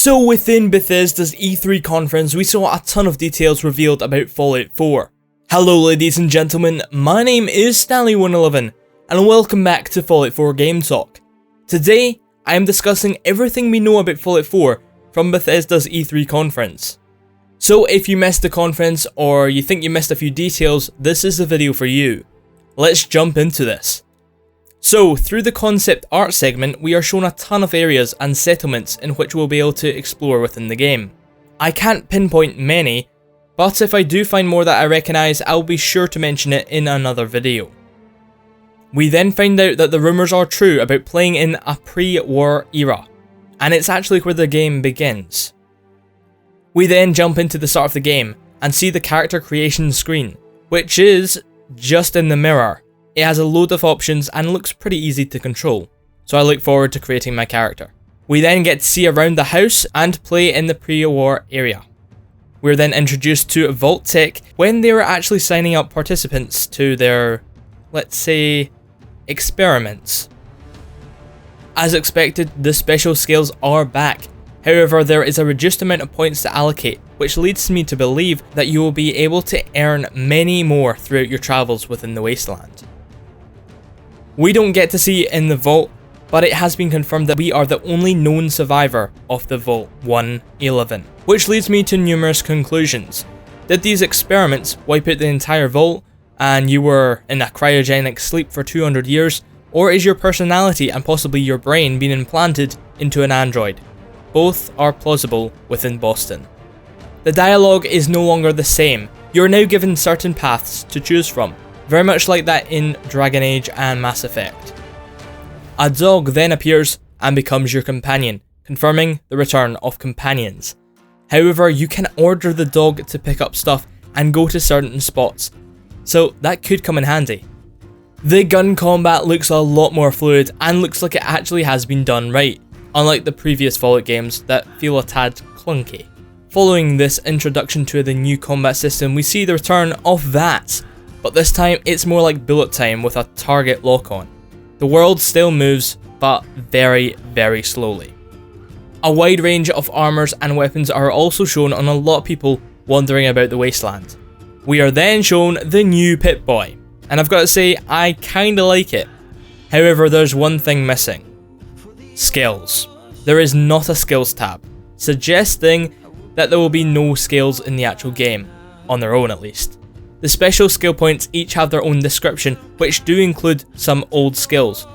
So within Bethesda's E3 conference, we saw a ton of details revealed about Fallout 4. Hello ladies and gentlemen, my name is Stalli111, and welcome back to Fallout 4 Game Talk. Today, I am discussing everything we know about Fallout 4 from Bethesda's E3 conference. So if you missed the conference, or you think you missed a few details, this is the video for you. Let's jump into this. So, through the concept art segment, we are shown a ton of areas and settlements in which we'll be able to explore within the game. I can't pinpoint many, but if I do find more that I recognise, I'll be sure to mention it in another video. We then find out that the rumours are true about playing in a pre-war era, and it's actually where the game begins. We then jump into the start of the game and see the character creation screen, which is just in the mirror. It has a load of options and looks pretty easy to control, so I look forward to creating my character. We then get to see around the house and play in the pre-war area. We're then introduced to Vault Tech when they were actually signing up participants to their, let's say, experiments. As expected, the special skills are back. However, there is a reduced amount of points to allocate, which leads me to believe that you will be able to earn many more throughout your travels within the wasteland. We don't get to see it in the vault, but it has been confirmed that we are the only known survivor of the Vault 111, which leads me to numerous conclusions. Did these experiments wipe out the entire vault, and you were in a cryogenic sleep for 200 years, or is your personality and possibly your brain being implanted into an android? Both are plausible within Boston. The dialogue is no longer the same. You are now given certain paths to choose from, very much like that in Dragon Age and Mass Effect. A dog then appears and becomes your companion, confirming the return of companions. However, you can order the dog to pick up stuff and go to certain spots, so that could come in handy. The gun combat looks a lot more fluid and looks like it actually has been done right, unlike the previous Fallout games that feel a tad clunky. Following this introduction to the new combat system, we see the return of VATS, but this time it's more like bullet time with a target lock-on. The world still moves, but very, very slowly. A wide range of armors and weapons are also shown on a lot of people wandering about the wasteland. We are then shown the new Pip-Boy, and I've got to say, I kinda like it. However, there's one thing missing. Skills. There is not a skills tab, suggesting that there will be no skills in the actual game, on their own at least. The special skill points each have their own description, which do include some old skills.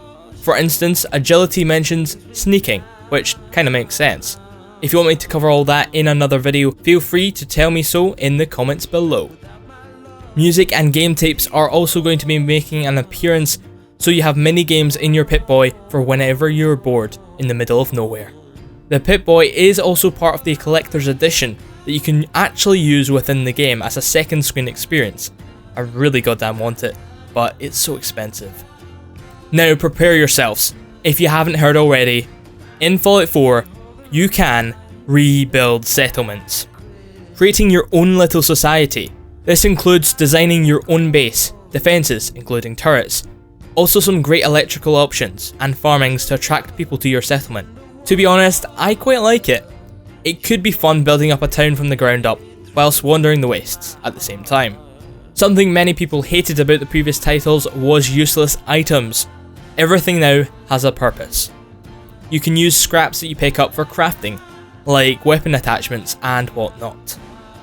For instance, agility mentions sneaking, which kinda makes sense. If you want me to cover all that in another video, feel free to tell me so in the comments below. Music and game tapes are also going to be making an appearance, so you have mini games in your Pip-Boy for whenever you're bored in the middle of nowhere. The Pip-Boy is also part of the collector's edition that you can actually use within the game as a second screen experience. I really goddamn want it, but it's so expensive. Now prepare yourselves. If you haven't heard already, in Fallout 4, you can rebuild settlements, creating your own little society. This includes designing your own base, defences including turrets, also some great electrical options, and farmings to attract people to your settlement. To be honest, I quite like it. It could be fun building up a town from the ground up, whilst wandering the wastes at the same time. Something many people hated about the previous titles was useless items. Everything now has a purpose. You can use scraps that you pick up for crafting, like weapon attachments and whatnot.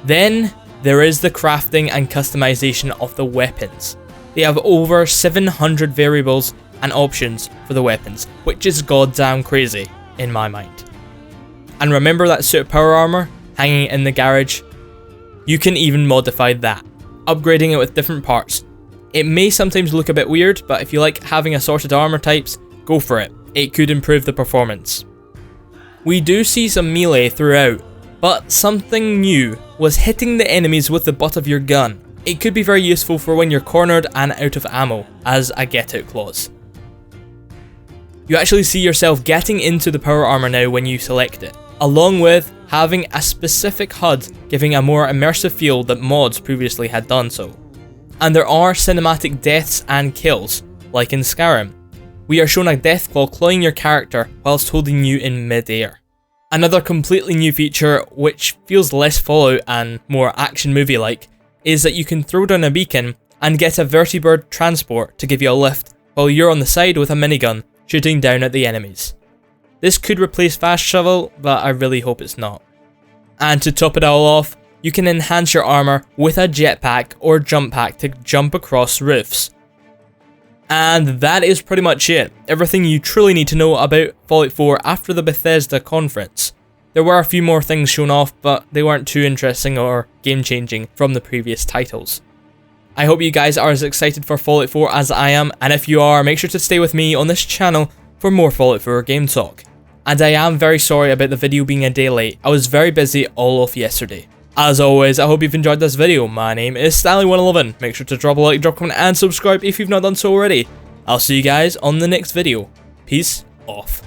Then, there is the crafting and customization of the weapons. They have over 700 variables and options for the weapons, which is goddamn crazy in my mind. And remember that suit of power armor hanging in the garage? You can even modify that, upgrading it with different parts. It may sometimes look a bit weird, but if you like having assorted armor types, go for it. It could improve the performance. We do see some melee throughout, but something new was hitting the enemies with the butt of your gun. It could be very useful for when you're cornered and out of ammo, as a get out clause. You actually see yourself getting into the power armor now when you select it, along with having a specific HUD giving a more immersive feel that mods previously had done so. And there are cinematic deaths and kills, like in Skyrim. We are shown a death claw clawing your character whilst holding you in mid-air. Another completely new feature, which feels less Fallout and more action movie-like, is that you can throw down a beacon and get a vertibird transport to give you a lift while you're on the side with a minigun shooting down at the enemies. This could replace fast travel, but I really hope it's not. And to top it all off, you can enhance your armor with a jetpack or jump pack to jump across roofs. And that is pretty much it, everything you truly need to know about Fallout 4 after the Bethesda conference. There were a few more things shown off, but they weren't too interesting or game-changing from the previous titles. I hope you guys are as excited for Fallout 4 as I am, and if you are, make sure to stay with me on this channel for more Fallout 4 game talk. And I am very sorry about the video being a day late, I was very busy all of yesterday. As always, I hope you've enjoyed this video. My name is Stalli111. Make sure to drop a like, drop a comment, and subscribe if you've not done so already. I'll see you guys on the next video. Peace off.